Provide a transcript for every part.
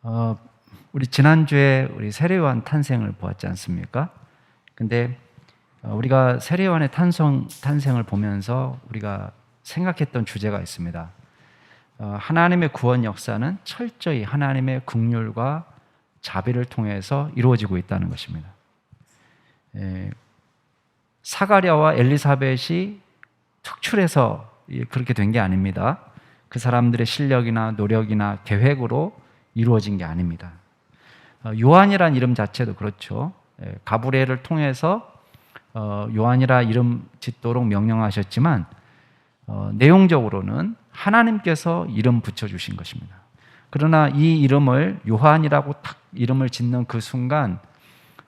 어, 우리 지난주에 우리 세례요한 탄생을 보았지 않습니까? 근데 우리가 세례요한의 탄생을 보면서 우리가 생각했던 주제가 있습니다. 하나님의 구원 역사는 철저히 하나님의 긍휼과 자비를 통해서 이루어지고 있다는 것입니다. 사가랴와 엘리사벳이 특출해서 그렇게 된 게 아닙니다. 그 사람들의 실력이나 노력이나 계획으로 이루어진 게 아닙니다. 요한이란 이름 자체도 그렇죠. 가브리엘을 통해서 요한이라 이름 짓도록 명령하셨지만 내용적으로는 하나님께서 이름 붙여주신 것입니다. 그러나 이 이름을 요한이라고 딱 이름을 짓는 그 순간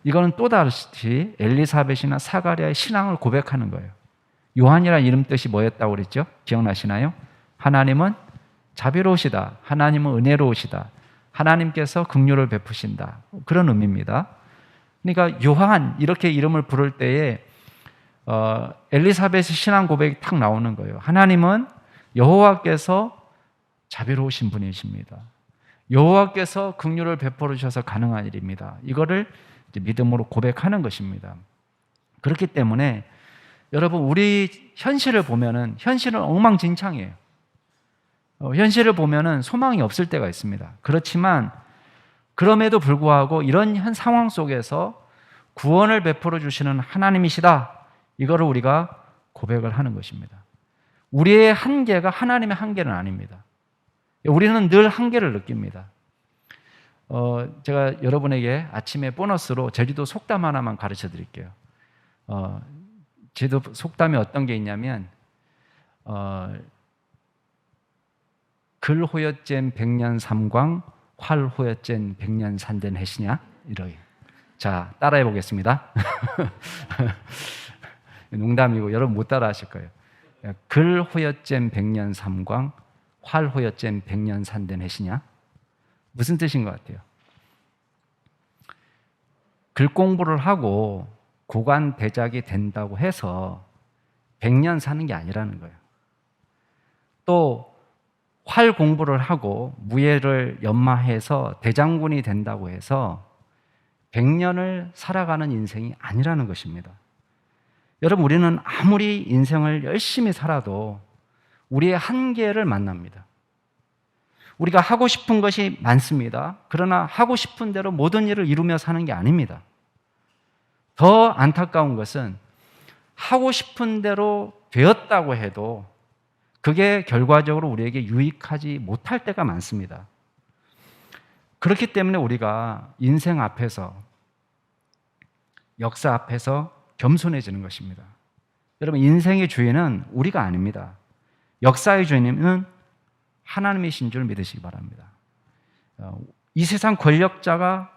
이거는 또다시 엘리사벳이나 사가랴의 신앙을 고백하는 거예요. 요한이라는 이름 뜻이 뭐였다고 그랬죠? 기억나시나요? 하나님은 자비로우시다. 하나님은 은혜로우시다. 하나님께서 긍휼을 베푸신다. 그런 의미입니다. 그러니까 요한 이렇게 이름을 부를 때에 엘리사벳의 신앙 고백이 탁 나오는 거예요. 하나님은 여호와께서 자비로우신 분이십니다. 여호와께서 긍휼을 베풀어 주셔서 가능한 일입니다. 이거를 믿음으로 고백하는 것입니다. 그렇기 때문에 여러분 우리 현실을 보면은 현실은 엉망진창이에요. 현실을 보면은 소망이 없을 때가 있습니다. 그렇지만 그럼에도 불구하고 이런 현 상황 속에서 구원을 베풀어 주시는 하나님이시다. 이거를 우리가 고백을 하는 것입니다. 우리의 한계가 하나님의 한계는 아닙니다. 우리는 늘 한계를 느낍니다. 제가 여러분에게 아침에 보너스로 제주도 속담 하나만 가르쳐 드릴게요. 제주도 속담이 어떤 게 있냐면 글호여잼 백년 삼광 활호여잼 백년 산된 해시냐? 이러게. 자, 따라해 보겠습니다. 농담이고 여러분 못 따라 하실 거예요. 글호여잼 백년 삼광 활호여잼 백년 산된 해시냐? 무슨 뜻인 것 같아요? 글 공부를 하고 고관 대작이 된다고 해서 100년 사는 게 아니라는 거예요. 또 활 공부를 하고 무예를 연마해서 대장군이 된다고 해서 100년을 살아가는 인생이 아니라는 것입니다. 여러분 우리는 아무리 인생을 열심히 살아도 우리의 한계를 만납니다. 우리가 하고 싶은 것이 많습니다. 그러나 하고 싶은 대로 모든 일을 이루며 사는 게 아닙니다. 더 안타까운 것은 하고 싶은 대로 되었다고 해도 그게 결과적으로 우리에게 유익하지 못할 때가 많습니다. 그렇기 때문에 우리가 인생 앞에서 역사 앞에서 겸손해지는 것입니다. 여러분 인생의 주인은 우리가 아닙니다. 역사의 주인은 하나님이신 줄 믿으시기 바랍니다. 이 세상 권력자가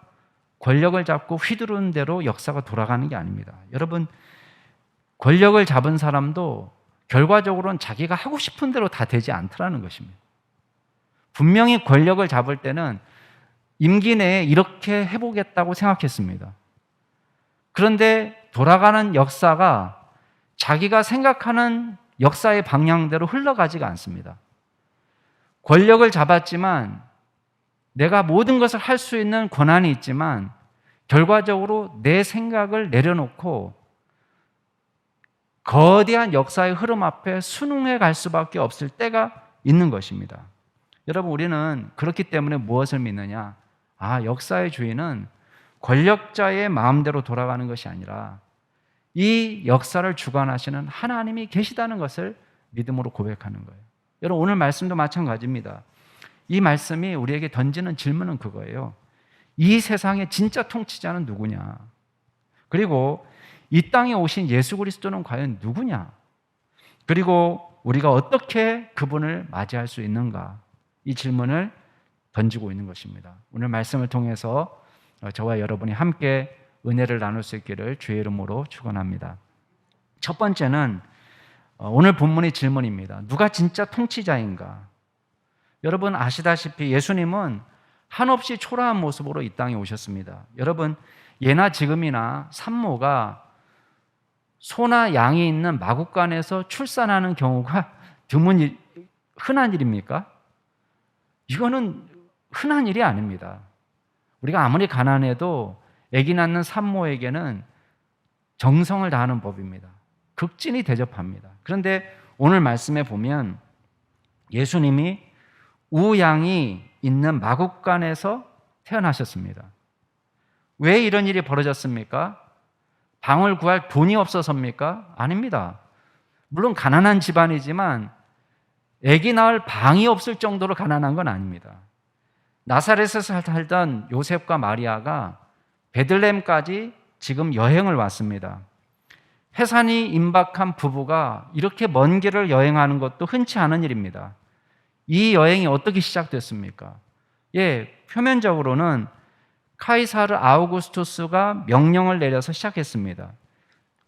권력을 잡고 휘두르는 대로 역사가 돌아가는 게 아닙니다. 여러분 권력을 잡은 사람도 결과적으로는 자기가 하고 싶은 대로 다 되지 않더라는 것입니다. 분명히 권력을 잡을 때는 임기 내에 이렇게 해보겠다고 생각했습니다. 그런데 돌아가는 역사가 자기가 생각하는 역사의 방향대로 흘러가지가 않습니다. 권력을 잡았지만 내가 모든 것을 할 수 있는 권한이 있지만 결과적으로 내 생각을 내려놓고 거대한 역사의 흐름 앞에 순응해 갈 수밖에 없을 때가 있는 것입니다. 여러분 우리는 그렇기 때문에 무엇을 믿느냐? 역사의 주인은 권력자의 마음대로 돌아가는 것이 아니라 이 역사를 주관하시는 하나님이 계시다는 것을 믿음으로 고백하는 거예요. 여러분 오늘 말씀도 마찬가지입니다. 이 말씀이 우리에게 던지는 질문은 그거예요. 이 세상의 진짜 통치자는 누구냐? 그리고 이 땅에 오신 예수 그리스도는 과연 누구냐? 그리고 우리가 어떻게 그분을 맞이할 수 있는가? 이 질문을 던지고 있는 것입니다. 오늘 말씀을 통해서 저와 여러분이 함께 은혜를 나눌 수 있기를 주의 이름으로 축원합니다. 첫 번째는 오늘 본문의 질문입니다. 누가 진짜 통치자인가? 여러분 아시다시피 예수님은 한없이 초라한 모습으로 이 땅에 오셨습니다. 여러분 예나 지금이나 산모가 소나 양이 있는 마국간에서 출산하는 경우가 흔한 일입니까? 이거는 흔한 일이 아닙니다. 우리가 아무리 가난해도 아기 낳는 산모에게는 정성을 다하는 법입니다. 극진히 대접합니다. 그런데 오늘 말씀에 보면 예수님이 우양이 있는 마국간에서 태어나셨습니다. 왜 이런 일이 벌어졌습니까? 방을 구할 돈이 없어서입니까? 아닙니다. 물론 가난한 집안이지만 아기 낳을 방이 없을 정도로 가난한 건 아닙니다. 나사렛에서 살던 요셉과 마리아가 베들레헴까지 지금 여행을 왔습니다. 해산이 임박한 부부가 이렇게 먼 길을 여행하는 것도 흔치 않은 일입니다. 이 여행이 어떻게 시작됐습니까? 표면적으로는 카이사르 아우구스투스가 명령을 내려서 시작했습니다.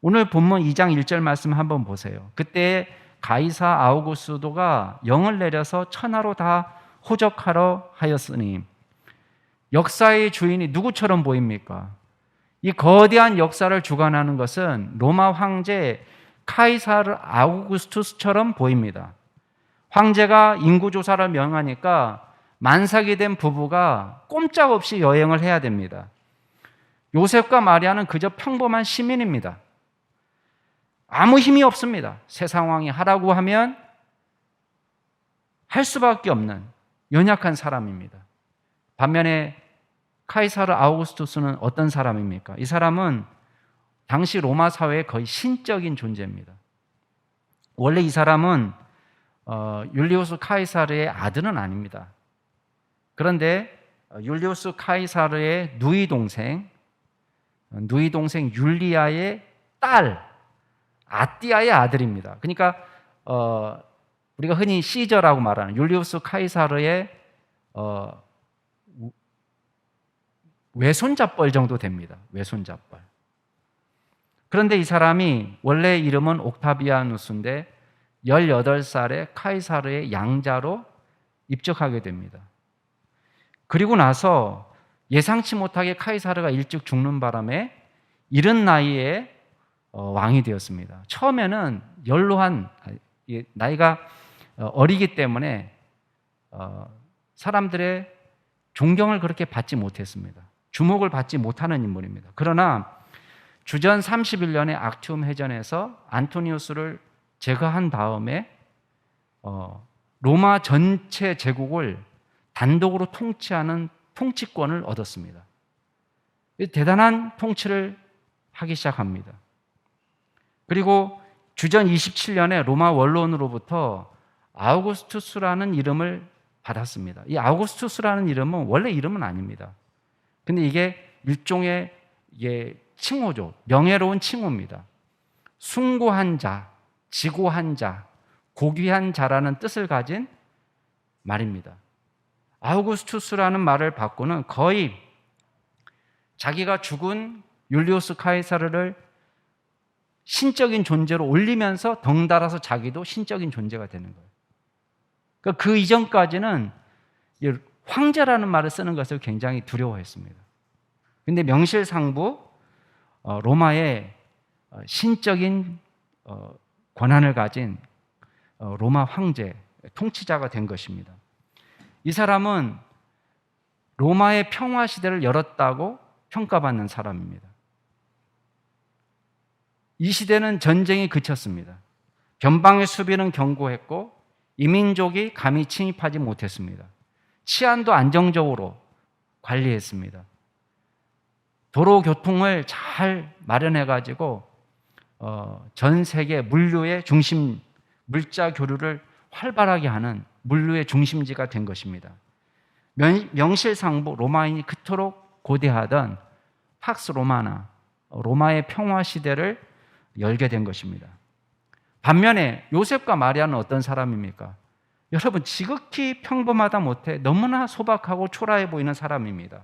오늘 본문 2장 1절 말씀 한번 보세요. 그때 가이사 아우구스도가 영을 내려서 천하로 다 호적하러 하였으니, 역사의 주인이 누구처럼 보입니까? 이 거대한 역사를 주관하는 것은 로마 황제 카이사르 아우구스투스처럼 보입니다. 황제가 인구조사를 명하니까 만삭이 된 부부가 꼼짝없이 여행을 해야 됩니다. 요셉과 마리아는 그저 평범한 시민입니다. 아무 힘이 없습니다. 새 상황이 하라고 하면 할 수밖에 없는 연약한 사람입니다. 반면에 카이사르 아우구스투스는 어떤 사람입니까? 이 사람은 당시 로마 사회의 거의 신적인 존재입니다. 원래 이 사람은 율리우스 카이사르의 아들은 아닙니다. 그런데 율리우스 카이사르의 누이 동생 율리아의 딸 아띠아의 아들입니다. 그러니까 우리가 흔히 시저라고 말하는 율리우스 카이사르의 외손자뻘 정도 됩니다. 외손자뻘. 그런데 이 사람이 원래 이름은 옥타비아누스인데 18살에 카이사르의 양자로 입적하게 됩니다. 그리고 나서 예상치 못하게 카이사르가 일찍 죽는 바람에 이른 나이에 왕이 되었습니다. 처음에는 연로한, 나이가 어리기 때문에 사람들의 존경을 그렇게 받지 못했습니다. 주목을 받지 못하는 인물입니다. 그러나 주전 31년에 악티움 해전에서 안토니우스를 제거한 다음에 로마 전체 제국을 단독으로 통치하는 통치권을 얻었습니다. 대단한 통치를 하기 시작합니다. 그리고 주전 27년에 로마 원로원으로부터 아우구스투스라는 이름을 받았습니다. 이 아우구스투스라는 이름은 원래 이름은 아닙니다. 근데 이게 일종의 칭호죠. 명예로운 칭호입니다. 숭고한 자, 지고한 자, 고귀한 자라는 뜻을 가진 말입니다. 아우구스투스라는 말을 받고는 거의 자기가 죽은 율리우스 카이사르를 신적인 존재로 올리면서 덩달아서 자기도 신적인 존재가 되는 거예요. 그러니까 그 이전까지는 황제라는 말을 쓰는 것을 굉장히 두려워했습니다. 그런데 명실상부 로마의 신적인 권한을 가진 로마 황제, 통치자가 된 것입니다. 이 사람은 로마의 평화 시대를 열었다고 평가받는 사람입니다. 이 시대는 전쟁이 그쳤습니다. 변방의 수비는 견고했고 이민족이 감히 침입하지 못했습니다. 치안도 안정적으로 관리했습니다. 도로 교통을 잘 마련해가지고 전 세계 물류의 중심, 물자 교류를 활발하게 하는 물류의 중심지가 된 것입니다. 명실상부 로마인이 그토록 고대하던 팍스 로마나, 로마의 평화 시대를 열게 된 것입니다. 반면에 요셉과 마리아는 어떤 사람입니까? 여러분, 지극히 평범하다 못해 너무나 소박하고 초라해 보이는 사람입니다.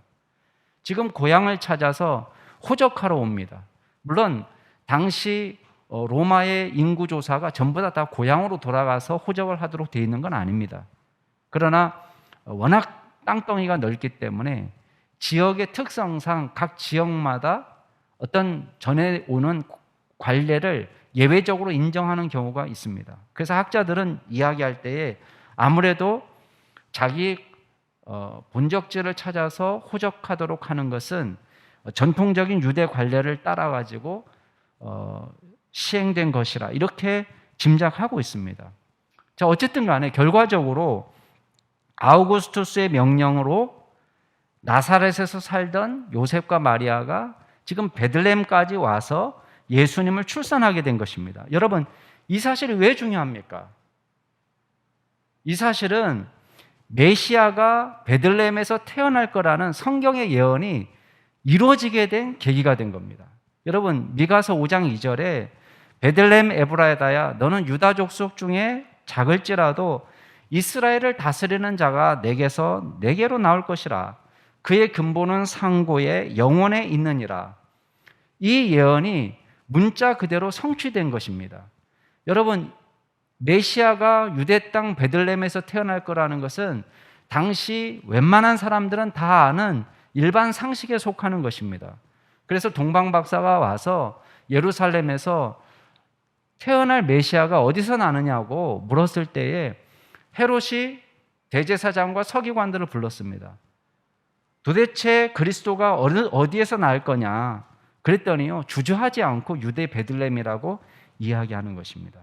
지금 고향을 찾아서 호적하러 옵니다. 물론 당시 로마의 인구조사가 전부 다 고향으로 돌아가서 호적을 하도록 되어 있는 건 아닙니다. 그러나 워낙 땅덩이가 넓기 때문에 지역의 특성상 각 지역마다 어떤 전해 오는 관례를 예외적으로 인정하는 경우가 있습니다. 그래서 학자들은 이야기할 때에 아무래도 자기 본적지를 찾아서 호적하도록 하는 것은 전통적인 유대 관례를 따라 가지고 시행된 것이라 이렇게 짐작하고 있습니다. 자, 어쨌든 간에 결과적으로 아우구스투스의 명령으로 나사렛에서 살던 요셉과 마리아가 지금 베들레헴까지 와서 예수님을 출산하게 된 것입니다. 여러분, 이 사실이 왜 중요합니까? 이 사실은 메시아가 베들레헴에서 태어날 거라는 성경의 예언이 이루어지게 된 계기가 된 겁니다. 여러분, 미가서 5장 2절에 베들레헴 에브라다야 너는 유다 족속 중에 작을지라도 이스라엘을 다스리는 자가 내게서 내게로 나올 것이라. 그의 근본은 상고에 영원에 있느니라. 이 예언이 문자 그대로 성취된 것입니다. 여러분, 메시아가 유대 땅 베들레헴에서 태어날 거라는 것은 당시 웬만한 사람들은 다 아는 일반 상식에 속하는 것입니다. 그래서 동방 박사가 와서 예루살렘에서 태어날 메시아가 어디서 나느냐고 물었을 때에 헤롯이 대제사장과 서기관들을 불렀습니다. 도대체 그리스도가 어디에서 날 거냐? 그랬더니요, 주저하지 않고 유대 베들레헴이라고 이야기하는 것입니다.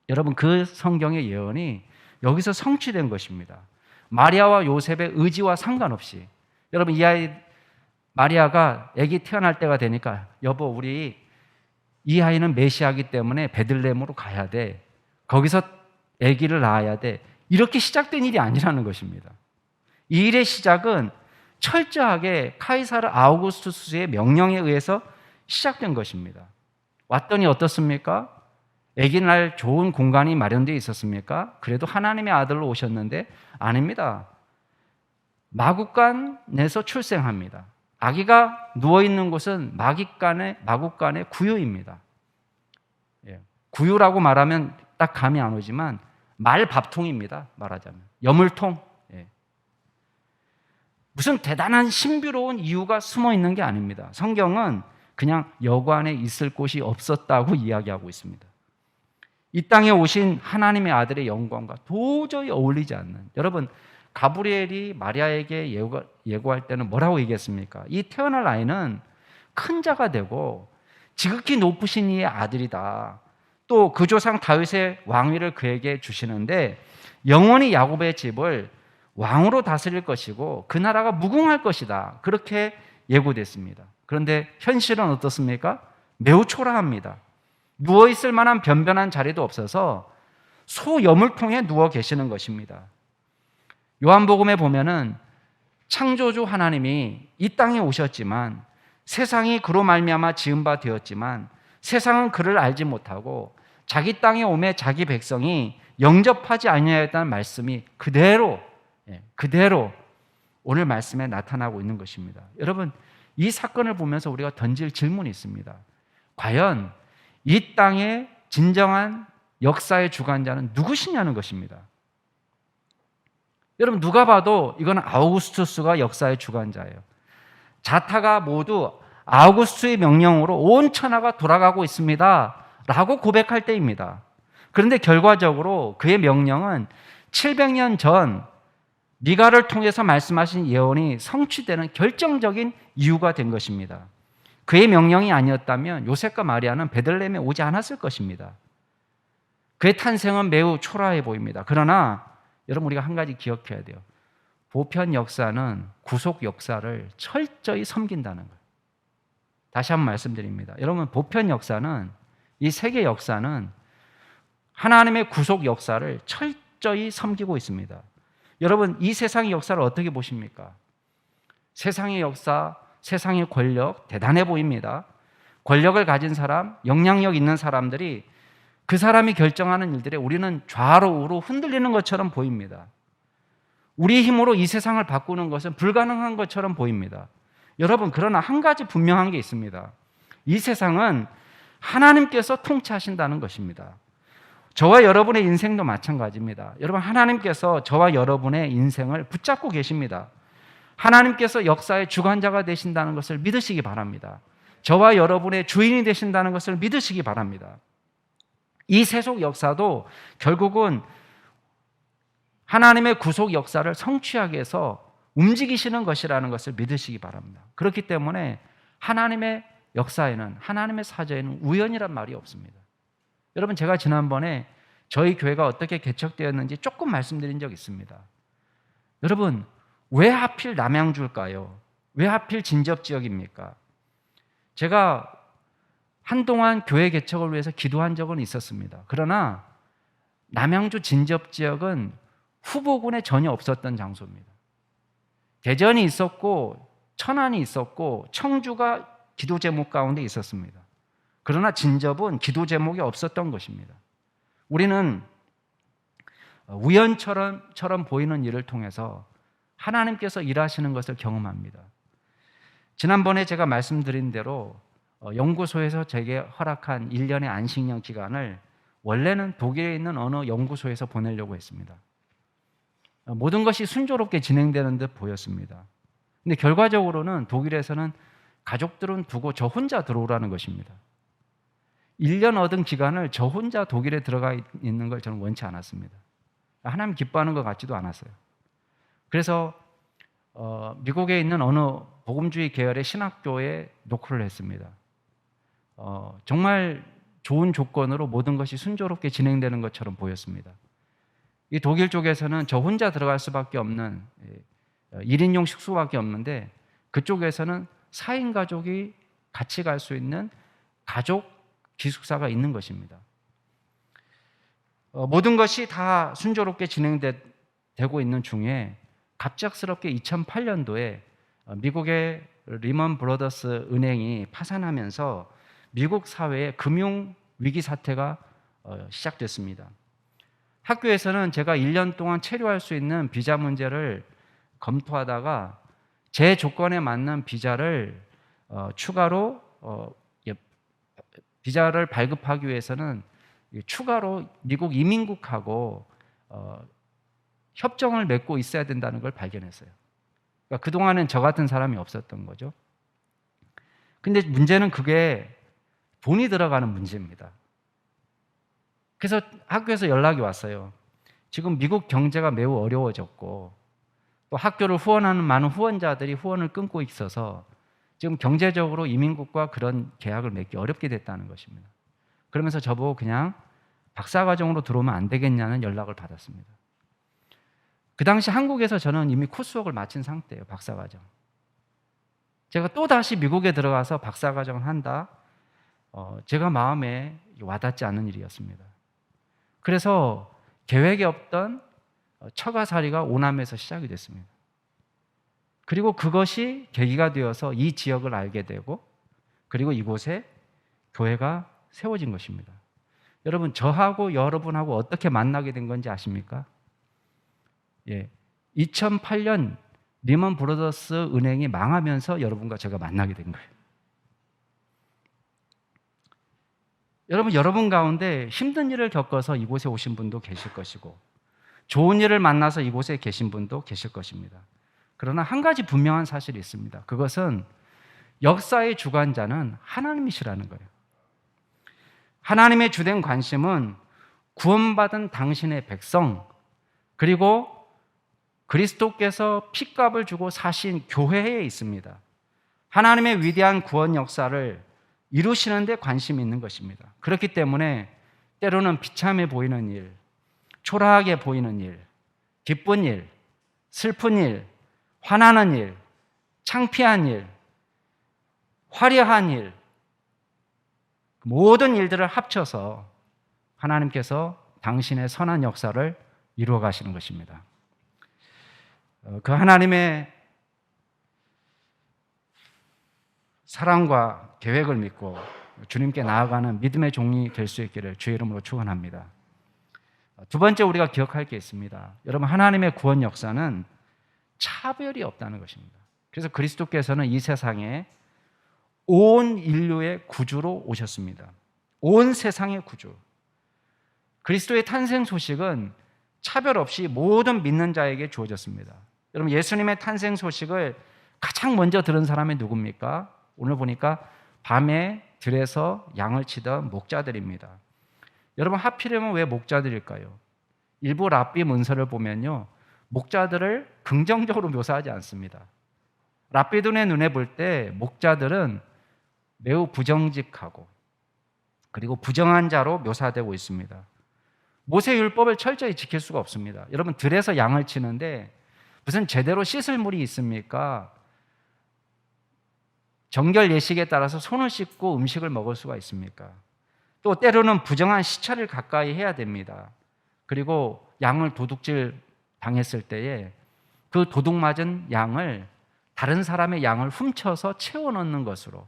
여러분, 그 성경의 예언이 여기서 성취된 것입니다. 마리아와 요셉의 의지와 상관없이. 여러분, 이 아이 마리아가 아기 태어날 때가 되니까 여보, 우리 이 아이는 메시아이기 때문에 베들레헴으로 가야 돼. 거기서 아기를 낳아야 돼. 이렇게 시작된 일이 아니라는 것입니다. 이 일의 시작은 철저하게 카이사르 아우구스투스의 명령에 의해서 시작된 것입니다. 왔더니 어떻습니까? 아기 날 좋은 공간이 마련되어 있었습니까? 그래도 하나님의 아들로 오셨는데 아닙니다. 마구간에서 출생합니다. 아기가 누워있는 곳은 마구간의 구유입니다. 구유라고 말하면 딱 감이 안 오지만 말밥통입니다. 말하자면 여물통. 무슨 대단한 신비로운 이유가 숨어 있는 게 아닙니다. 성경은 그냥 여관에 있을 곳이 없었다고 이야기하고 있습니다. 이 땅에 오신 하나님의 아들의 영광과 도저히 어울리지 않는, 여러분, 가브리엘이 마리아에게 예고할 때는 뭐라고 얘기했습니까? 이 태어날 아이는 큰 자가 되고 지극히 높으신 이의 아들이다. 또 그 조상 다윗의 왕위를 그에게 주시는데 영원히 야곱의 집을 왕으로 다스릴 것이고 그 나라가 무궁할 것이다. 그렇게 예고됐습니다. 그런데 현실은 어떻습니까? 매우 초라합니다. 누워있을 만한 변변한 자리도 없어서 소여물통에 누워 계시는 것입니다. 요한복음에 보면은 창조주 하나님이 이 땅에 오셨지만 세상이 그로 말미암아 지은 바 되었지만 세상은 그를 알지 못하고 자기 땅에 오매 자기 백성이 영접하지 아니하였다는 말씀이 그대로 오늘 말씀에 나타나고 있는 것입니다. 여러분, 이 사건을 보면서 우리가 던질 질문이 있습니다. 과연 이 땅의 진정한 역사의 주관자는 누구시냐는 것입니다. 여러분, 누가 봐도 이건 아우구스투스가 역사의 주관자예요. 자타가 모두 아우구스투스의 명령으로 온 천하가 돌아가고 있습니다 라고 고백할 때입니다. 그런데 결과적으로 그의 명령은 700년 전 미가를 통해서 말씀하신 예언이 성취되는 결정적인 이유가 된 것입니다. 그의 명령이 아니었다면 요셉과 마리아는 베들레헴에 오지 않았을 것입니다. 그의 탄생은 매우 초라해 보입니다. 그러나 여러분, 우리가 한 가지 기억해야 돼요. 보편 역사는 구속 역사를 철저히 섬긴다는 거예요. 다시 한번 말씀드립니다. 여러분, 보편 역사는, 이 세계 역사는 하나님의 구속 역사를 철저히 섬기고 있습니다. 여러분, 이 세상의 역사를 어떻게 보십니까? 세상의 역사, 세상의 권력 대단해 보입니다. 권력을 가진 사람, 영향력 있는 사람들이 그 사람이 결정하는 일들에 우리는 좌로 우로 흔들리는 것처럼 보입니다. 우리 힘으로 이 세상을 바꾸는 것은 불가능한 것처럼 보입니다. 여러분, 그러나 한 가지 분명한 게 있습니다. 이 세상은 하나님께서 통치하신다는 것입니다. 저와 여러분의 인생도 마찬가지입니다. 여러분, 하나님께서 저와 여러분의 인생을 붙잡고 계십니다. 하나님께서 역사의 주관자가 되신다는 것을 믿으시기 바랍니다. 저와 여러분의 주인이 되신다는 것을 믿으시기 바랍니다. 이 세속 역사도 결국은 하나님의 구속 역사를 성취하기 위해서 움직이시는 것이라는 것을 믿으시기 바랍니다. 그렇기 때문에 하나님의 역사에는, 하나님의 사제에는 우연이란 말이 없습니다. 여러분, 제가 지난번에 저희 교회가 어떻게 개척되었는지 조금 말씀드린 적 있습니다. 여러분, 왜 하필 남양주일까요? 왜 하필 진접지역입니까? 제가 한동안 교회 개척을 위해서 기도한 적은 있었습니다. 그러나 남양주 진접지역은 후보군에 전혀 없었던 장소입니다. 대전이 있었고 천안이 있었고 청주가 기도 제목 가운데 있었습니다. 그러나 진접은 기도 제목이 없었던 것입니다. 우리는 우연처럼 보이는 일을 통해서 하나님께서 일하시는 것을 경험합니다. 지난번에 제가 말씀드린 대로 연구소에서 제게 허락한 1년의 안식년 기간을 원래는 독일에 있는 어느 연구소에서 보내려고 했습니다. 모든 것이 순조롭게 진행되는 듯 보였습니다. 근데 결과적으로는 독일에서는 가족들은 두고 저 혼자 들어오라는 것입니다. 1년 얻은 기간을 저 혼자 독일에 들어가 있는 걸 저는 원치 않았습니다. 하나님 기뻐하는 것 같지도 않았어요. 그래서 미국에 있는 어느 복음주의 계열의 신학교에 노크를 했습니다. 정말 좋은 조건으로 모든 것이 순조롭게 진행되는 것처럼 보였습니다. 이 독일 쪽에서는 저 혼자 들어갈 수밖에 없는 1인용 식수밖에 없는데, 그쪽에서는 4인 가족이 같이 갈 수 있는 가족 기숙사가 있는 것입니다. 모든 것이 다 순조롭게 진행되고 있는 중에 갑작스럽게 2008년도에 미국의 리먼 브러더스 은행이 파산하면서 미국 사회에 금융 위기 사태가 시작됐습니다. 학교에서는 제가 1년 동안 체류할 수 있는 비자 문제를 검토하다가 제 조건에 맞는 비자를 추가로 비자를 발급하기 위해서는 추가로 미국 이민국하고 협정을 맺고 있어야 된다는 걸 발견했어요. 그러니까 그동안은 저 같은 사람이 없었던 거죠. 근데 문제는 그게 돈이 들어가는 문제입니다. 그래서 학교에서 연락이 왔어요. 지금 미국 경제가 매우 어려워졌고 또 학교를 후원하는 많은 후원자들이 후원을 끊고 있어서 지금 경제적으로 이민국과 그런 계약을 맺기 어렵게 됐다는 것입니다. 그러면서 저보고 그냥 박사과정으로 들어오면 안 되겠냐는 연락을 받았습니다. 그 당시 한국에서 저는 이미 코스웍을 마친 상태예요. 박사과정. 제가 또다시 미국에 들어가서 박사과정을 한다? 제가 마음에 와닿지 않는 일이었습니다. 그래서 계획이 없던 처가살이가 오남에서 시작이 됐습니다. 그리고 그것이 계기가 되어서 이 지역을 알게 되고 그리고 이곳에 교회가 세워진 것입니다. 여러분, 저하고 여러분하고 어떻게 만나게 된 건지 아십니까? 2008년 리먼 브러더스 은행이 망하면서 여러분과 제가 만나게 된 거예요. 여러분 가운데 힘든 일을 겪어서 이곳에 오신 분도 계실 것이고 좋은 일을 만나서 이곳에 계신 분도 계실 것입니다. 그러나 한 가지 분명한 사실이 있습니다. 그것은 역사의 주관자는 하나님이시라는 거예요. 하나님의 주된 관심은 구원받은 당신의 백성, 그리고 그리스도께서 핏값을 주고 사신 교회에 있습니다. 하나님의 위대한 구원 역사를 이루시는 데 관심이 있는 것입니다. 그렇기 때문에 때로는 비참해 보이는 일, 초라하게 보이는 일, 기쁜 일, 슬픈 일, 화나는 일, 창피한 일, 화려한 일, 모든 일들을 합쳐서 하나님께서 당신의 선한 역사를 이루어 가시는 것입니다. 그 하나님의 사랑과 계획을 믿고 주님께 나아가는 믿음의 종이 될 수 있기를 주의 이름으로 축원합니다. 두 번째 우리가 기억할 게 있습니다. 여러분, 하나님의 구원 역사는 차별이 없다는 것입니다. 그래서 그리스도께서는 이 세상에 온 인류의 구주로 오셨습니다. 온 세상의 구주. 그리스도의 탄생 소식은 차별 없이 모든 믿는 자에게 주어졌습니다. 여러분, 예수님의 탄생 소식을 가장 먼저 들은 사람이 누굽니까? 오늘 보니까 밤에 들에서 양을 치던 목자들입니다. 여러분, 하필이면 왜 목자들일까요? 일부 랍비 문서를 보면요, 목자들을 긍정적으로 묘사하지 않습니다. 랍비들의 눈에 볼 때 목자들은 매우 부정직하고 그리고 부정한 자로 묘사되고 있습니다. 모세율법을 철저히 지킬 수가 없습니다. 여러분, 들에서 양을 치는데 무슨 제대로 씻을 물이 있습니까? 정결 예식에 따라서 손을 씻고 음식을 먹을 수가 있습니까? 또 때로는 부정한 시차를 가까이 해야 됩니다. 그리고 양을 도둑질 당했을 때에 그 도둑 맞은 양을 다른 사람의 양을 훔쳐서 채워 넣는 것으로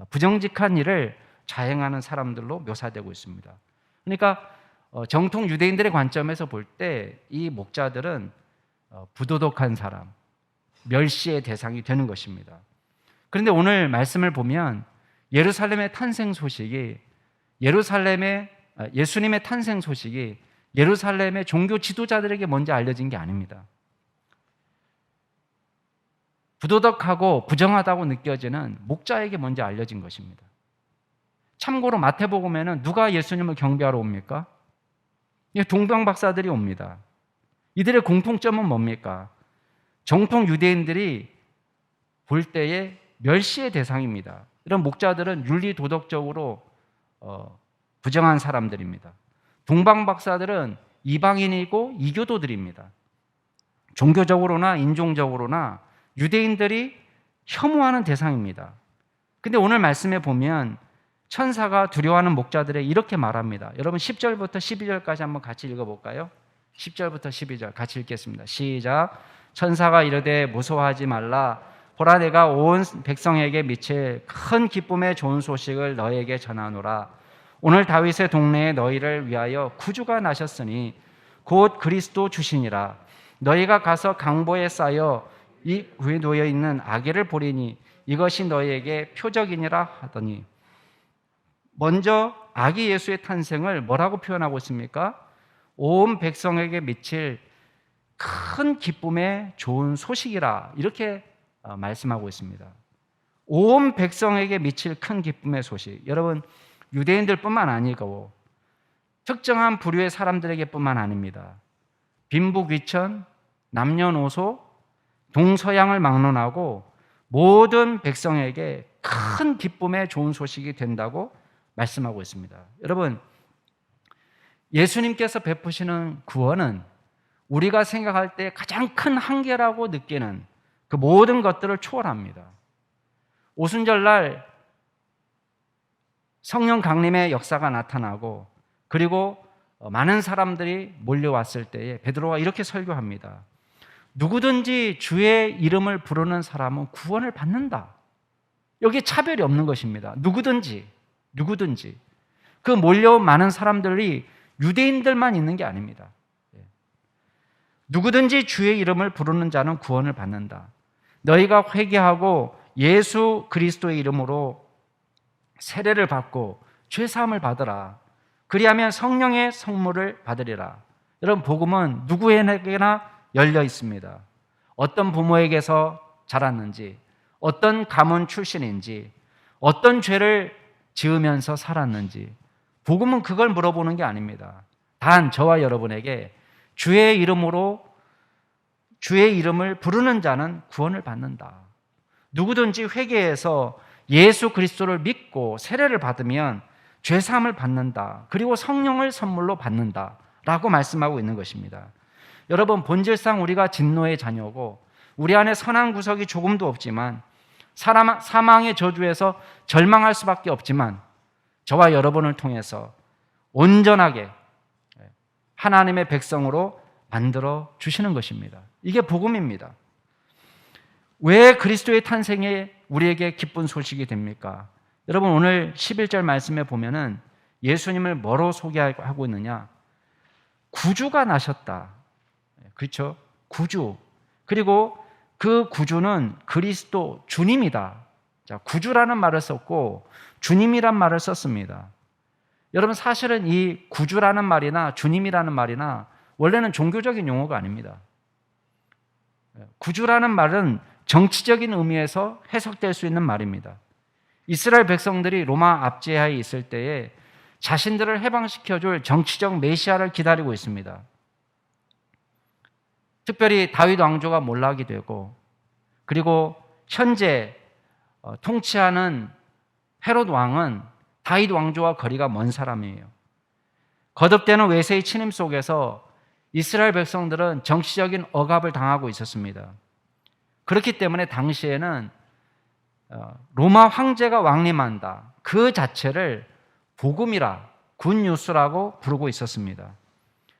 부정직한 일을 자행하는 사람들로 묘사되고 있습니다. 그러니까 정통 유대인들의 관점에서 볼 때 이 목자들은 부도덕한 사람, 멸시의 대상이 되는 것입니다. 그런데 오늘 말씀을 보면 예루살렘의 탄생 소식이 예수님의 탄생 소식이 예루살렘의 종교 지도자들에게 먼저 알려진 게 아닙니다. 부도덕하고 부정하다고 느껴지는 목자에게 먼저 알려진 것입니다. 참고로 마태복음에는 누가 예수님을 경배하러 옵니까? 동방 박사들이 옵니다. 이들의 공통점은 뭡니까? 정통 유대인들이 볼 때에 멸시의 대상입니다. 이런 목자들은 윤리 도덕적으로 부정한 사람들입니다. 동방 박사들은 이방인이고 이교도들입니다. 종교적으로나 인종적으로나 유대인들이 혐오하는 대상입니다. 근데 오늘 말씀에 보면 천사가 두려워하는 목자들에 이렇게 말합니다. 여러분 10절부터 12절까지 한번 같이 읽어볼까요? 10절부터 12절 같이 읽겠습니다. 시작. 천사가 이르되 무서워하지 말라. 보라, 내가 온 백성에게 미칠 큰 기쁨의 좋은 소식을 너에게 전하노라. 오늘 다윗의 동네에 너희를 위하여 구주가 나셨으니 곧 그리스도 주시니라. 너희가 가서 강보에 쌓여 이 위에 놓여 있는 아기를 보리니 이것이 너희에게 표적이니라 하더니, 먼저 아기 예수의 탄생을 뭐라고 표현하고 있습니까? 온 백성에게 미칠 큰 기쁨의 좋은 소식이라, 이렇게 말씀하고 있습니다. 온 백성에게 미칠 큰 기쁨의 소식. 여러분, 유대인들뿐만 아니고 특정한 부류의 사람들에게 뿐만 아닙니다. 빈부귀천, 남녀노소, 동서양을 막론하고 모든 백성에게 큰 기쁨의 좋은 소식이 된다고 말씀하고 있습니다. 여러분, 예수님께서 베푸시는 구원은 우리가 생각할 때 가장 큰 한계라고 느끼는 그 모든 것들을 초월합니다. 오순절날 성령 강림의 역사가 나타나고 그리고 많은 사람들이 몰려왔을 때에 베드로가 이렇게 설교합니다. 누구든지 주의 이름을 부르는 사람은 구원을 받는다. 여기 차별이 없는 것입니다. 누구든지 그 몰려온 많은 사람들이 유대인들만 있는 게 아닙니다. 누구든지 주의 이름을 부르는 자는 구원을 받는다. 너희가 회개하고 예수 그리스도의 이름으로 세례를 받고 죄 사함을 받으라. 그리하면 성령의 선물을 받으리라. 여러분, 복음은 누구에게나 열려 있습니다. 어떤 부모에게서 자랐는지, 어떤 가문 출신인지, 어떤 죄를 지으면서 살았는지, 복음은 그걸 물어보는 게 아닙니다. 단 저와 여러분에게 주의 이름을 부르는 자는 구원을 받는다. 누구든지 회개해서 예수 그리스도를 믿고 세례를 받으면 죄 사함을 받는다. 그리고 성령을 선물로 받는다 라고 말씀하고 있는 것입니다. 여러분, 본질상 우리가 진노의 자녀고 우리 안에 선한 구석이 조금도 없지만 사망의 저주에서 절망할 수밖에 없지만 저와 여러분을 통해서 온전하게 하나님의 백성으로 만들어 주시는 것입니다. 이게 복음입니다. 왜 그리스도의 탄생이 우리에게 기쁜 소식이 됩니까? 여러분, 오늘 11절 말씀에 보면은 예수님을 뭐로 소개하고 있느냐? 구주가 나셨다. 그렇죠? 구주. 그리고 그 구주는 그리스도 주님이다. 자, 구주라는 말을 썼고 주님이란 말을 썼습니다. 여러분, 사실은 이 구주라는 말이나 주님이라는 말이나 원래는 종교적인 용어가 아닙니다. 구주라는 말은 정치적인 의미에서 해석될 수 있는 말입니다. 이스라엘 백성들이 로마 압제하에 있을 때에 자신들을 해방시켜줄 정치적 메시아를 기다리고 있습니다. 특별히 다윗 왕조가 몰락이 되고, 그리고 현재 통치하는 헤롯 왕은 다윗 왕조와 거리가 먼 사람이에요. 거듭되는 외세의 침입 속에서 이스라엘 백성들은 정치적인 억압을 당하고 있었습니다. 그렇기 때문에 당시에는 로마 황제가 왕림한다, 그 자체를 복음이라, 굿뉴스라고 부르고 있었습니다.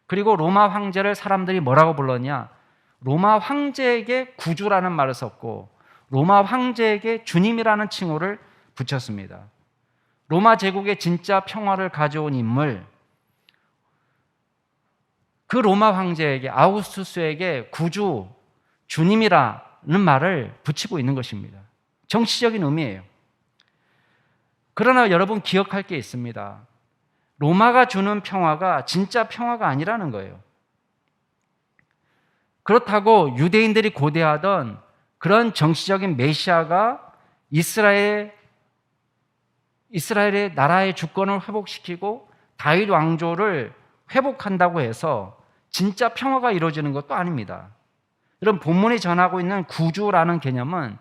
그리고 로마 황제를 사람들이 뭐라고 불렀냐? 로마 황제에게 구주라는 말을 썼고 로마 황제에게 주님이라는 칭호를 붙였습니다. 로마 제국의 진짜 평화를 가져온 인물, 그 로마 황제에게, 아우구스투스에게 구주, 주님이라는 말을 붙이고 있는 것입니다. 정치적인 의미예요. 그러나 여러분 기억할 게 있습니다. 로마가 주는 평화가 진짜 평화가 아니라는 거예요. 그렇다고 유대인들이 고대하던 그런 정치적인 메시아가 이스라엘의 나라의 주권을 회복시키고 다윗 왕조를 회복한다고 해서 진짜 평화가 이루어지는 것도 아닙니다. 여러분, 본문이 전하고 있는 구주라는 개념은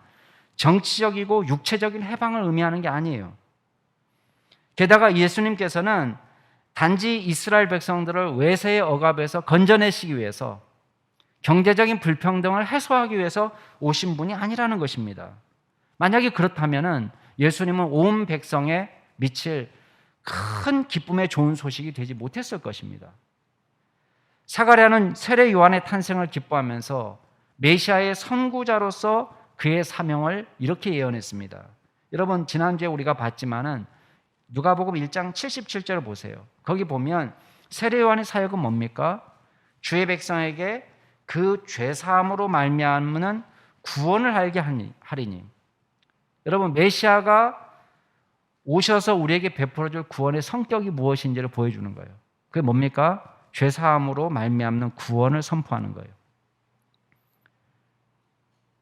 정치적이고 육체적인 해방을 의미하는 게 아니에요. 게다가 예수님께서는 단지 이스라엘 백성들을 외세의 억압에서 건져내시기 위해서, 경제적인 불평등을 해소하기 위해서 오신 분이 아니라는 것입니다. 만약에 그렇다면 예수님은 온 백성에 미칠 큰 기쁨의 좋은 소식이 되지 못했을 것입니다. 사가랴는 세례 요한의 탄생을 기뻐하면서 메시아의 선구자로서 그의 사명을 이렇게 예언했습니다. 여러분, 지난주에 우리가 봤지만은 누가복음 1장 77절을 보세요. 거기 보면 세례 요한의 사역은 뭡니까? 주의 백성에게 그 죄사함으로 말미암는 구원을 알게 하리니. 여러분, 메시아가 오셔서 우리에게 베풀어줄 구원의 성격이 무엇인지를 보여주는 거예요. 그게 뭡니까? 죄사함으로 말미암는 구원을 선포하는 거예요.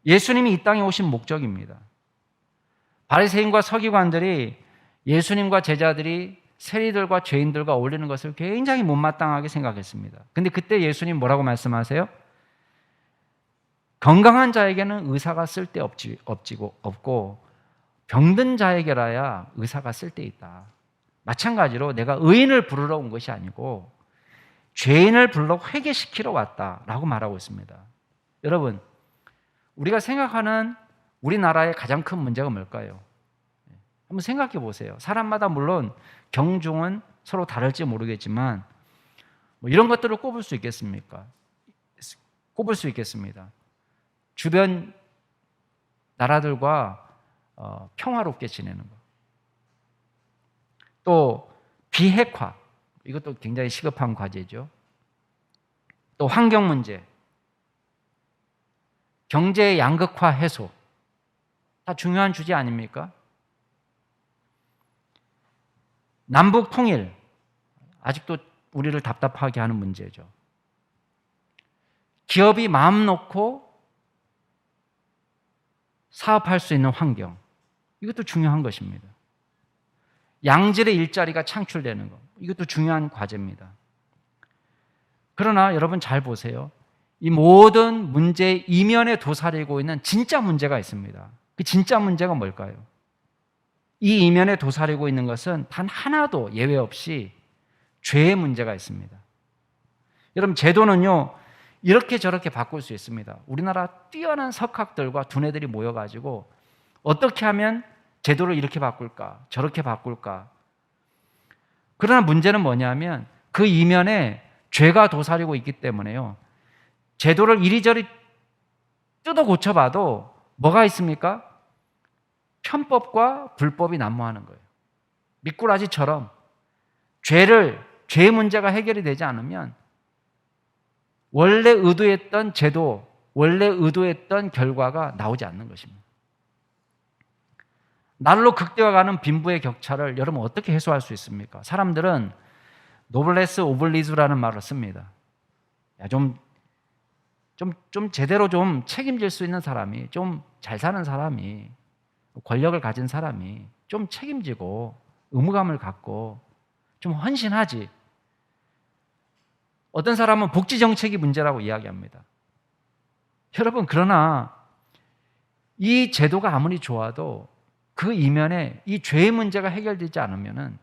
예수님이 이 땅에 오신 목적입니다. 바리새인과 서기관들이 예수님과 제자들이 세리들과 죄인들과 어울리는 것을 굉장히 못마땅하게 생각했습니다. 근데 그때 예수님 뭐라고 말씀하세요? 건강한 자에게는 의사가 없고 병든 자에게라야 의사가 쓸데있다. 마찬가지로 내가 의인을 부르러 온 것이 아니고 죄인을 불러 회개시키러 왔다라고 말하고 있습니다. 여러분, 우리가 생각하는 우리나라의 가장 큰 문제가 뭘까요? 한번 생각해 보세요. 사람마다 물론 경중은 서로 다를지 모르겠지만 이런 것들을 꼽을 수 있겠습니까? 꼽을 수 있겠습니다. 주변 나라들과 평화롭게 지내는 것. 또 비핵화, 이것도 굉장히 시급한 과제죠. 또 환경 문제, 경제의 양극화 해소, 다 중요한 주제 아닙니까? 남북 통일, 아직도 우리를 답답하게 하는 문제죠. 기업이 마음 놓고 사업할 수 있는 환경, 이것도 중요한 것입니다. 양질의 일자리가 창출되는 것, 이것도 중요한 과제입니다. 그러나 여러분 잘 보세요. 이 모든 문제의 이면에 도사리고 있는 진짜 문제가 있습니다. 그 진짜 문제가 뭘까요? 이 이면에 도사리고 있는 것은 단 하나도 예외 없이 죄의 문제가 있습니다. 여러분, 제도는요 이렇게 저렇게 바꿀 수 있습니다. 우리나라 뛰어난 석학들과 두뇌들이 모여가지고 어떻게 하면 제도를 이렇게 바꿀까, 저렇게 바꿀까. 그러나 문제는 뭐냐면 그 이면에 죄가 도사리고 있기 때문에요, 제도를 이리저리 뜯어 고쳐봐도 뭐가 있습니까? 편법과 불법이 난무하는 거예요. 미꾸라지처럼 죄의 문제가 해결이 되지 않으면 원래 의도했던 제도, 원래 의도했던 결과가 나오지 않는 것입니다. 날로 극대화가는 빈부의 격차를 여러분 어떻게 해소할 수 있습니까? 사람들은 노블레스 오블리주라는 말을 씁니다. 좀 제대로 좀 책임질 수 있는 사람이, 좀 잘 사는 사람이, 권력을 가진 사람이 좀 책임지고 의무감을 갖고 좀 헌신하지. 어떤 사람은 복지 정책이 문제라고 이야기합니다. 여러분, 그러나 이 제도가 아무리 좋아도 그 이면에 이 죄의 문제가 해결되지 않으면은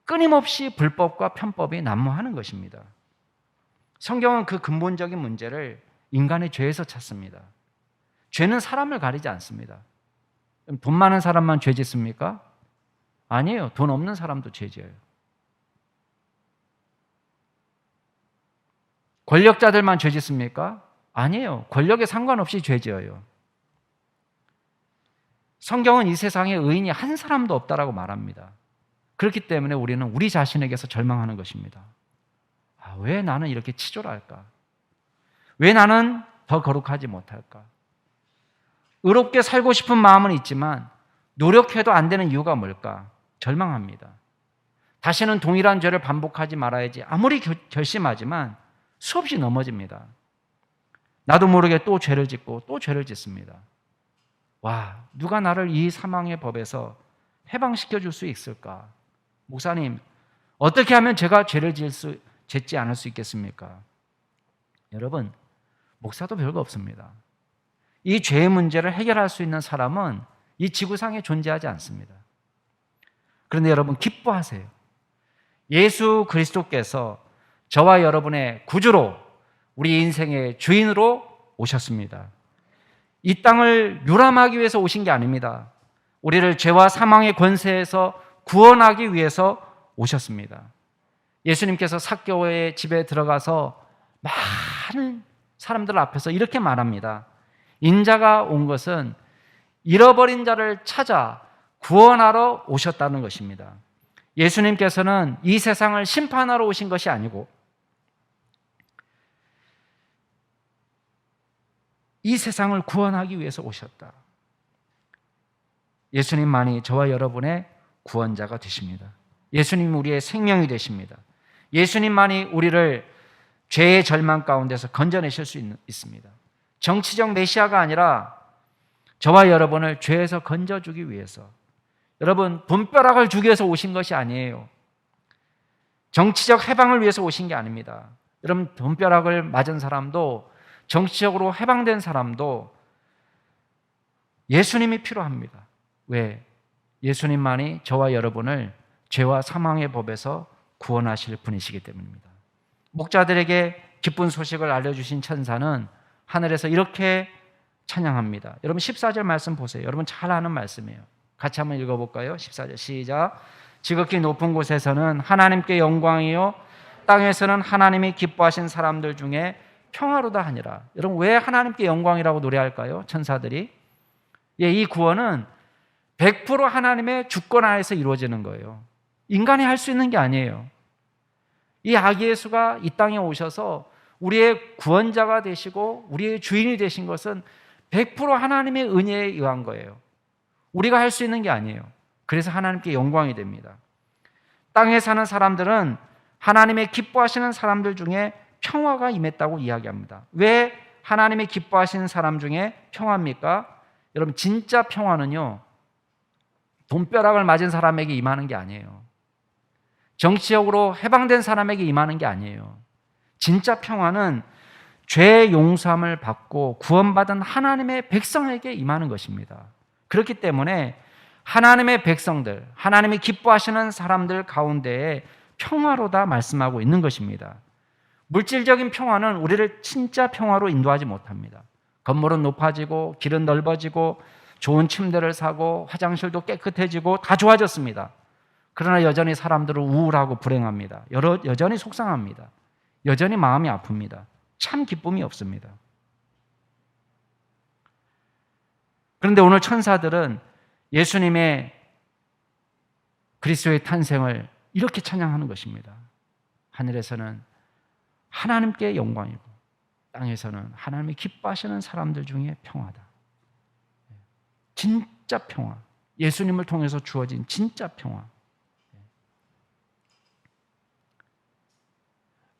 끊임없이 불법과 편법이 난무하는 것입니다. 성경은 그 근본적인 문제를 인간의 죄에서 찾습니다. 죄는 사람을 가리지 않습니다. 돈 많은 사람만 죄 짓습니까? 아니에요. 돈 없는 사람도 죄 지어요. 권력자들만 죄 짓습니까? 아니에요. 권력에 상관없이 죄 지어요. 성경은 이 세상에 의인이 한 사람도 없다라고 말합니다. 그렇기 때문에 우리는 우리 자신에게서 절망하는 것입니다. 왜 나는 이렇게 치졸할까? 왜 나는 더 거룩하지 못할까? 의롭게 살고 싶은 마음은 있지만 노력해도 안 되는 이유가 뭘까? 절망합니다. 다시는 동일한 죄를 반복하지 말아야지 아무리 결심하지만 수없이 넘어집니다. 나도 모르게 또 죄를 짓고 또 죄를 짓습니다. 누가 나를 이 사망의 법에서 해방시켜 줄 수 있을까? 목사님, 어떻게 하면 제가 죄를 짓지 않을 수 있겠습니까? 여러분, 목사도 별거 없습니다. 이 죄의 문제를 해결할 수 있는 사람은 이 지구상에 존재하지 않습니다. 그런데 여러분, 기뻐하세요. 예수 그리스도께서 저와 여러분의 구주로, 우리 인생의 주인으로 오셨습니다. 이 땅을 유람하기 위해서 오신 게 아닙니다. 우리를 죄와 사망의 권세에서 구원하기 위해서 오셨습니다. 예수님께서 삭개오의 집에 들어가서 많은 사람들 앞에서 이렇게 말합니다. 인자가 온 것은 잃어버린 자를 찾아 구원하러 오셨다는 것입니다. 예수님께서는 이 세상을 심판하러 오신 것이 아니고 이 세상을 구원하기 위해서 오셨다. 예수님만이 저와 여러분의 구원자가 되십니다. 예수님이 우리의 생명이 되십니다. 예수님만이 우리를 죄의 절망 가운데서 건져내실 수 있습니다. 정치적 메시아가 아니라 저와 여러분을 죄에서 건져주기 위해서, 여러분, 돈벼락을 주기 위해서 오신 것이 아니에요. 정치적 해방을 위해서 오신 게 아닙니다. 여러분, 돈벼락을 맞은 사람도, 정치적으로 해방된 사람도 예수님이 필요합니다. 왜? 예수님만이 저와 여러분을 죄와 사망의 법에서 구원하실 분이시기 때문입니다. 목자들에게 기쁜 소식을 알려주신 천사는 하늘에서 이렇게 찬양합니다. 여러분 14절 말씀 보세요. 여러분 잘 아는 말씀이에요. 같이 한번 읽어볼까요? 14절 시작. 지극히 높은 곳에서는 하나님께 영광이요 땅에서는 하나님이 기뻐하신 사람들 중에 평화로다 하니라. 여러분 왜 하나님께 영광이라고 노래할까요? 천사들이. 이 구원은 100% 하나님의 주권 하에서 이루어지는 거예요. 인간이 할 수 있는 게 아니에요. 이 아기 예수가 이 땅에 오셔서 우리의 구원자가 되시고 우리의 주인이 되신 것은 100% 하나님의 은혜에 의한 거예요. 우리가 할 수 있는 게 아니에요. 그래서 하나님께 영광이 됩니다. 땅에 사는 사람들은 하나님의 기뻐하시는 사람들 중에 평화가 임했다고 이야기합니다. 왜 하나님의 기뻐하시는 사람 중에 평화입니까? 여러분 진짜 평화는요, 돈벼락을 맞은 사람에게 임하는 게 아니에요. 정치적으로 해방된 사람에게 임하는 게 아니에요. 진짜 평화는 죄 용서함을 받고 구원받은 하나님의 백성에게 임하는 것입니다. 그렇기 때문에 하나님의 백성들, 하나님이 기뻐하시는 사람들 가운데에 평화로다 말씀하고 있는 것입니다. 물질적인 평화는 우리를 진짜 평화로 인도하지 못합니다. 건물은 높아지고 길은 넓어지고 좋은 침대를 사고 화장실도 깨끗해지고 다 좋아졌습니다. 그러나 여전히 사람들은 우울하고 불행합니다. 여전히 속상합니다. 여전히 마음이 아픕니다. 참 기쁨이 없습니다. 그런데 오늘 천사들은 예수님의 그리스도의 탄생을 이렇게 찬양하는 것입니다. 하늘에서는 하나님께 영광이고 땅에서는 하나님이 기뻐하시는 사람들 중에 평화다. 진짜 평화. 예수님을 통해서 주어진 진짜 평화.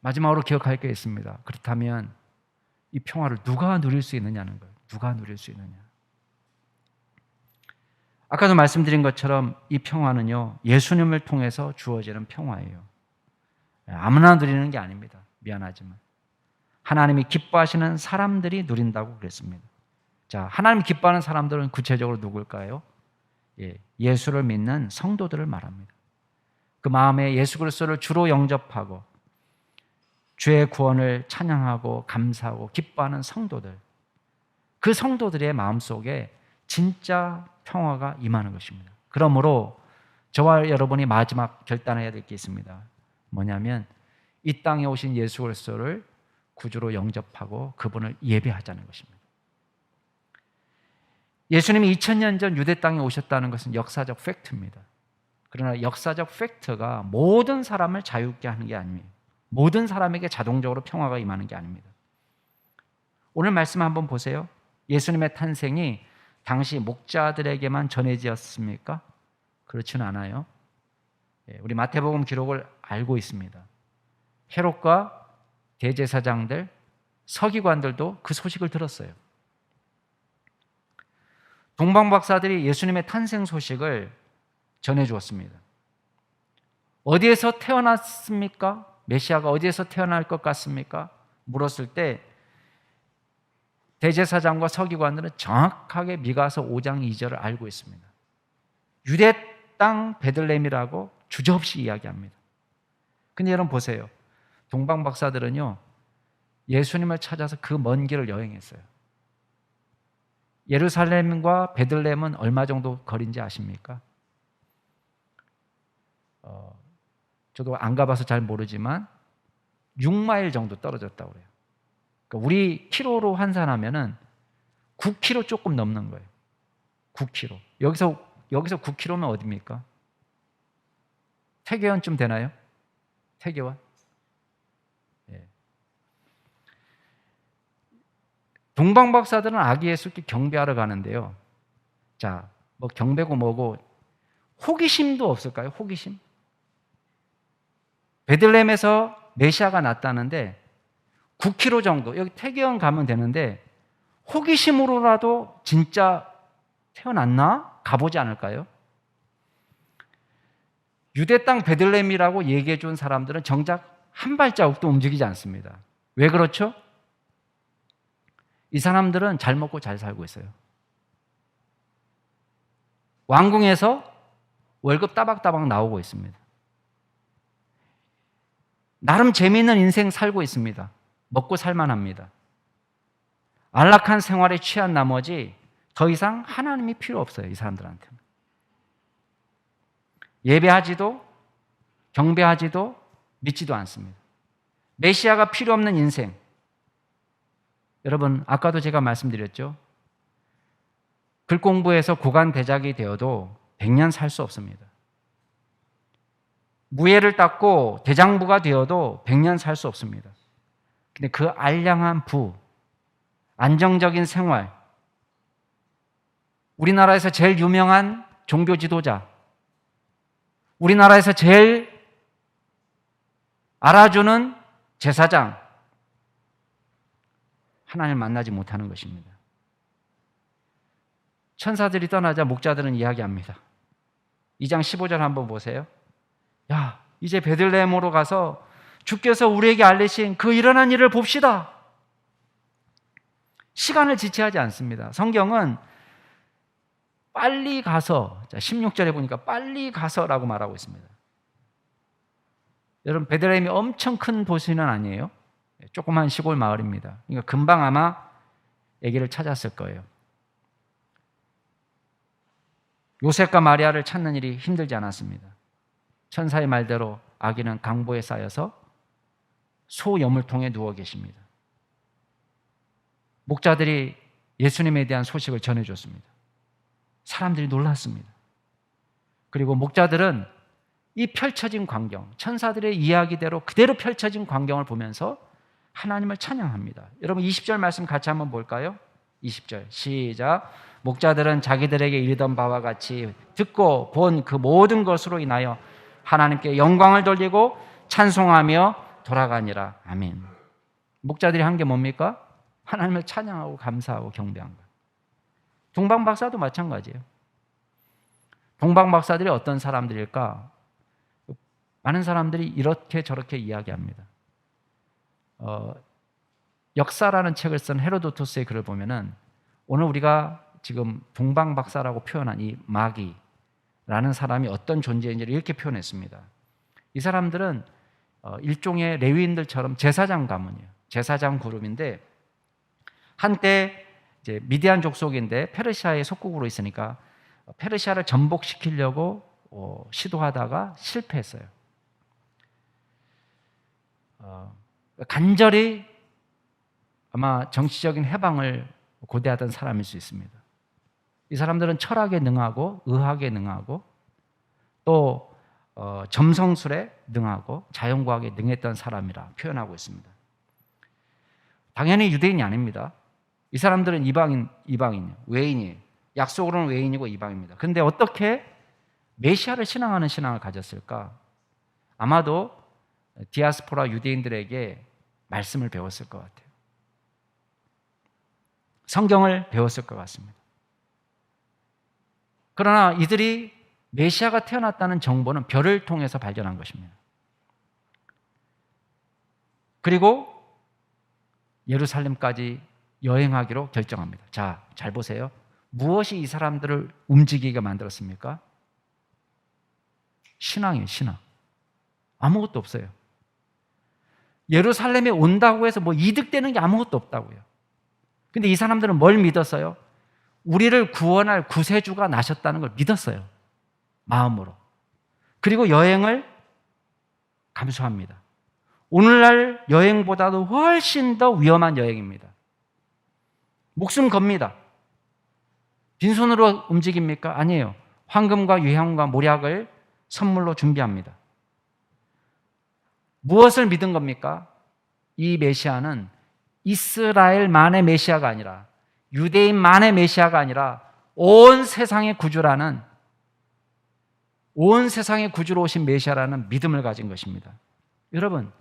마지막으로 기억할 게 있습니다. 그렇다면 이 평화를 누가 누릴 수 있느냐는 거예요. 누가 누릴 수 있느냐. 아까도 말씀드린 것처럼 이 평화는요, 예수님을 통해서 주어지는 평화예요. 아무나 누리는 게 아닙니다. 미안하지만. 하나님이 기뻐하시는 사람들이 누린다고 그랬습니다. 자, 하나님 기뻐하는 사람들은 구체적으로 누굴까요? 예수를 믿는 성도들을 말합니다. 그 마음에 예수 그리스도를 주로 영접하고 주의 구원을 찬양하고 감사하고 기뻐하는 성도들, 그 성도들의 마음속에 진짜 평화가 임하는 것입니다. 그러므로 저와 여러분이 마지막 결단해야 될 게 있습니다. 뭐냐면 이 땅에 오신 예수 그리스도를 구주로 영접하고 그분을 예배하자는 것입니다. 예수님이 2000년 전 유대 땅에 오셨다는 것은 역사적 팩트입니다. 그러나 역사적 팩트가 모든 사람을 자유롭게 하는 게 아닙니다. 모든 사람에게 자동적으로 평화가 임하는 게 아닙니다. 오늘 말씀 한번 보세요. 예수님의 탄생이 당시 목자들에게만 전해졌습니까? 그렇지는 않아요. 우리 마태복음 기록을 알고 있습니다. 헤롯과 대제사장들, 서기관들도 그 소식을 들었어요. 동방박사들이 예수님의 탄생 소식을 전해주었습니다. 어디에서 태어났습니까? 메시아가 어디에서 태어날 것 같습니까? 물었을 때 대제사장과 서기관들은 정확하게 미가서 5장 2절을 알고 있습니다. 유대 땅 베들레헴이라고 주저없이 이야기합니다. 근데 여러분 보세요. 동방박사들은요, 예수님을 찾아서 그 먼 길을 여행했어요. 예루살렘과 베들레헴은 얼마 정도 거리인지 아십니까? 저도 안 가봐서 잘 모르지만 6마일 정도 떨어졌다고 그래요. 그러니까 우리 키로로 환산하면은 9km 조금 넘는 거예요. 9km. 여기서 9km면 어디입니까? 태계원쯤 되나요? 태계원? 예. 동방박사들은 아기 예수께 경배하러 가는데요. 자, 뭐 경배고 뭐고 호기심도 없을까요? 호기심? 베들레헴에서 메시아가 났다는데 9km 정도, 여기 태계원 가면 되는데 호기심으로라도 진짜 태어났나? 가보지 않을까요? 유대 땅 베들레헴이라고 얘기해 준 사람들은 정작 한 발자국도 움직이지 않습니다. 왜 그렇죠? 이 사람들은 잘 먹고 잘 살고 있어요. 왕궁에서 월급 따박따박 나오고 있습니다. 나름 재미있는 인생 살고 있습니다. 먹고 살만합니다. 안락한 생활에 취한 나머지 더 이상 하나님이 필요 없어요. 이 사람들한테는. 예배하지도 경배하지도 믿지도 않습니다. 메시아가 필요 없는 인생. 여러분, 아까도 제가 말씀드렸죠. 글 공부해서 고관 대작이 되어도 100년 살 수 없습니다. 무예를 닦고 대장부가 되어도 100년 살 수 없습니다. 근데 그 알량한 부, 안정적인 생활, 우리나라에서 제일 유명한 종교 지도자, 우리나라에서 제일 알아주는 제사장, 하나님을 만나지 못하는 것입니다. 천사들이 떠나자 목자들은 이야기합니다. 2장 15절 한번 보세요. 야, 이제 베들레헴으로 가서 주께서 우리에게 알리신 그 일어난 일을 봅시다. 시간을 지체하지 않습니다. 성경은 빨리 가서, 16절에 보니까 빨리 가서라고 말하고 있습니다. 여러분, 베들레헴이 엄청 큰 도시는 아니에요. 조그만 시골 마을입니다. 그러니까 금방 아마 아기를 찾았을 거예요. 요셉과 마리아를 찾는 일이 힘들지 않았습니다. 천사의 말대로 아기는 강보에 쌓여서 소 여물통에 누워 계십니다. 목자들이 예수님에 대한 소식을 전해줬습니다. 사람들이 놀랐습니다. 그리고 목자들은 이 펼쳐진 광경, 천사들의 이야기대로 그대로 펼쳐진 광경을 보면서 하나님을 찬양합니다. 여러분 20절 말씀 같이 한번 볼까요? 20절 시작. 목자들은 자기들에게 이르던 바와 같이 듣고 본 그 모든 것으로 인하여 하나님께 영광을 돌리고 찬송하며 돌아가니라. 아멘. 목자들이 한 게 뭡니까? 하나님을 찬양하고 감사하고 경배한 것. 동방박사도 마찬가지예요. 동방박사들이 어떤 사람들일까? 많은 사람들이 이렇게 저렇게 이야기합니다. 역사라는 책을 쓴 헤로도토스의 글을 보면은 오늘 우리가 지금 동방박사라고 표현한 이 마귀라는 사람이 어떤 존재인지를 이렇게 표현했습니다. 이 사람들은 일종의 레위인들처럼 제사장 가문이에요. 제사장 그룹인데 한때 이제 미디안 족속인데 페르시아의 속국으로 있으니까 페르시아를 전복시키려고 시도하다가 실패했어요. 간절히 아마 정치적인 해방을 고대하던 사람일 수 있습니다. 이 사람들은 철학에 능하고 의학에 능하고 또 점성술에 능하고 자연과학에 능했던 사람이라 표현하고 있습니다. 당연히 유대인이 아닙니다. 이 사람들은 이방인이에요. 외인이에요. 약속으로는 외인이고 이방입니다. 그런데 어떻게 메시아를 신앙하는 신앙을 가졌을까? 아마도 디아스포라 유대인들에게 말씀을 배웠을 것 같아요. 성경을 배웠을 것 같습니다. 그러나 이들이 메시아가 태어났다는 정보는 별을 통해서 발견한 것입니다. 그리고 예루살렘까지 여행하기로 결정합니다. 자, 잘 보세요. 무엇이 이 사람들을 움직이게 만들었습니까? 신앙이에요, 신앙. 아무것도 없어요. 예루살렘에 온다고 해서 뭐 이득되는 게 아무것도 없다고요. 근데 이 사람들은 뭘 믿었어요? 우리를 구원할 구세주가 나셨다는 걸 믿었어요. 마음으로. 그리고 여행을 감수합니다. 오늘날 여행보다도 훨씬 더 위험한 여행입니다. 목숨 겁니다. 빈손으로 움직입니까? 아니에요. 황금과 유향과 모략을 선물로 준비합니다. 무엇을 믿은 겁니까? 이 메시아는 이스라엘만의 메시아가 아니라 유대인만의 메시아가 아니라 온 세상의 구주라는 온 세상의 구주로 오신 메시아라는 믿음을 가진 것입니다. 여러분,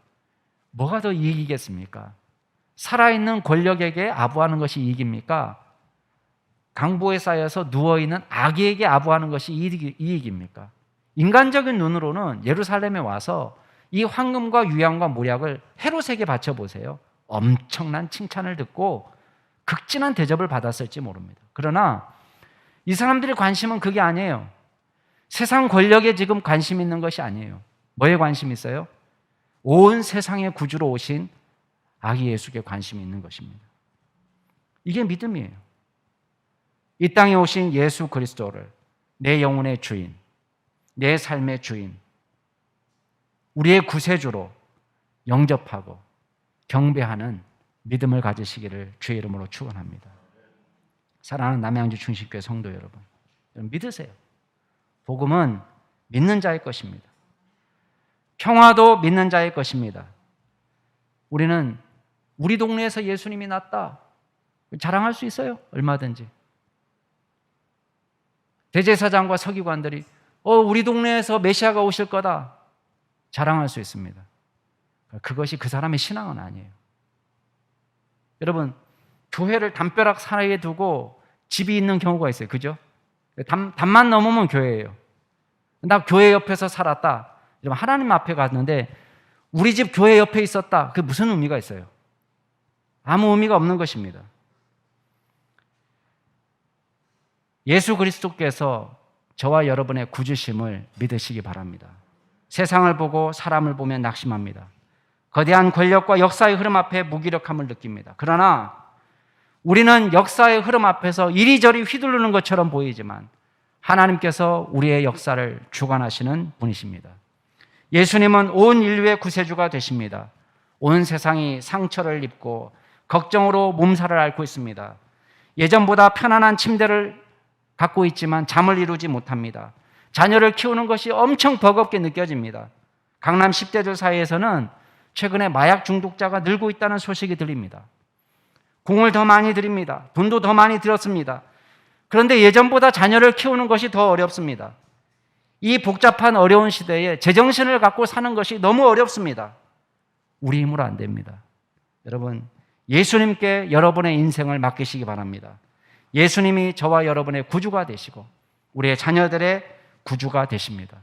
뭐가 더 이익이겠습니까? 살아있는 권력에게 아부하는 것이 이익입니까? 강보에 쌓여서 누워있는 아기에게 아부하는 것이 이익입니까? 인간적인 눈으로는 예루살렘에 와서 이 황금과 유향과 모략을 헤롯에게 바쳐보세요. 엄청난 칭찬을 듣고 극진한 대접을 받았을지 모릅니다. 그러나 이 사람들의 관심은 그게 아니에요. 세상 권력에 지금 관심 있는 것이 아니에요. 뭐에 관심 있어요? 온 세상의 구주로 오신 아기 예수께 관심이 있는 것입니다. 이게 믿음이에요. 이 땅에 오신 예수 그리스도를 내 영혼의 주인, 내 삶의 주인, 우리의 구세주로 영접하고 경배하는 믿음을 가지시기를 주의 이름으로 축원합니다. 사랑하는 남양주 중심교회 성도 여러분, 믿으세요. 복음은 믿는 자의 것입니다. 평화도 믿는 자의 것입니다. 우리는 우리 동네에서 예수님이 났다 자랑할 수 있어요. 얼마든지. 대제사장과 서기관들이 우리 동네에서 메시아가 오실 거다 자랑할 수 있습니다. 그것이 그 사람의 신앙은 아니에요. 여러분, 교회를 담벼락 사이에 두고 집이 있는 경우가 있어요. 그죠? 담만 넘으면 교회예요. 나 교회 옆에서 살았다. 하나님 앞에 갔는데 우리 집 교회 옆에 있었다. 그게 무슨 의미가 있어요? 아무 의미가 없는 것입니다. 예수 그리스도께서 저와 여러분의 구주심을 믿으시기 바랍니다. 세상을 보고 사람을 보면 낙심합니다. 거대한 권력과 역사의 흐름 앞에 무기력함을 느낍니다. 그러나 우리는 역사의 흐름 앞에서 이리저리 휘두르는 것처럼 보이지만 하나님께서 우리의 역사를 주관하시는 분이십니다. 예수님은 온 인류의 구세주가 되십니다. 온 세상이 상처를 입고 걱정으로 몸살을 앓고 있습니다. 예전보다 편안한 침대를 갖고 있지만 잠을 이루지 못합니다. 자녀를 키우는 것이 엄청 버겁게 느껴집니다. 강남 10대들 사이에서는 최근에 마약 중독자가 늘고 있다는 소식이 들립니다. 공을 더 많이 들입니다. 돈도 더 많이 들었습니다. 그런데 예전보다 자녀를 키우는 것이 더 어렵습니다. 이 복잡한 어려운 시대에 제정신을 갖고 사는 것이 너무 어렵습니다. 우리 힘으로 안 됩니다. 여러분, 예수님께 여러분의 인생을 맡기시기 바랍니다. 예수님이 저와 여러분의 구주가 되시고 우리의 자녀들의 구주가 되십니다.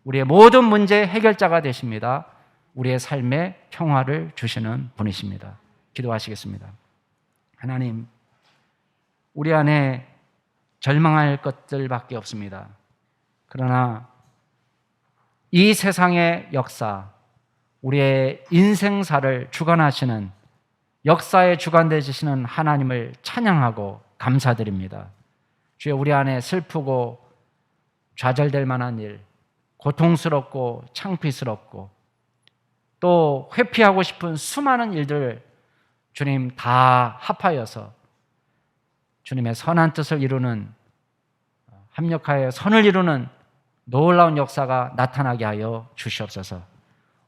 우리의 모든 문제 해결자가 되십니다. 우리의 삶에 평화를 주시는 분이십니다. 기도하시겠습니다. 하나님, 우리 안에 절망할 것들밖에 없습니다. 그러나 이 세상의 역사, 우리의 인생사를 주관하시는, 역사의 주관 되시는 하나님을 찬양하고 감사드립니다. 주여, 우리 안에 슬프고 좌절될 만한 일, 고통스럽고 창피스럽고 또 회피하고 싶은 수많은 일들 주님 다 합하여서 주님의 선한 뜻을 이루는, 합력하여 선을 이루는 놀라운 역사가 나타나게 하여 주시옵소서.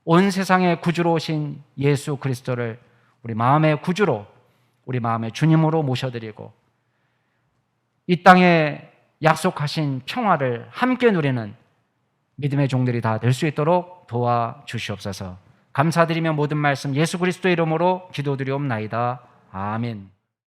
온 세상의 구주로 오신 예수 그리스도를 우리 마음의 구주로, 우리 마음의 주님으로 모셔드리고 이 땅에 약속하신 평화를 함께 누리는 믿음의 종들이 다 될 수 있도록 도와주시옵소서. 감사드리며 모든 말씀 예수 그리스도의 이름으로 기도드리옵나이다. 아멘.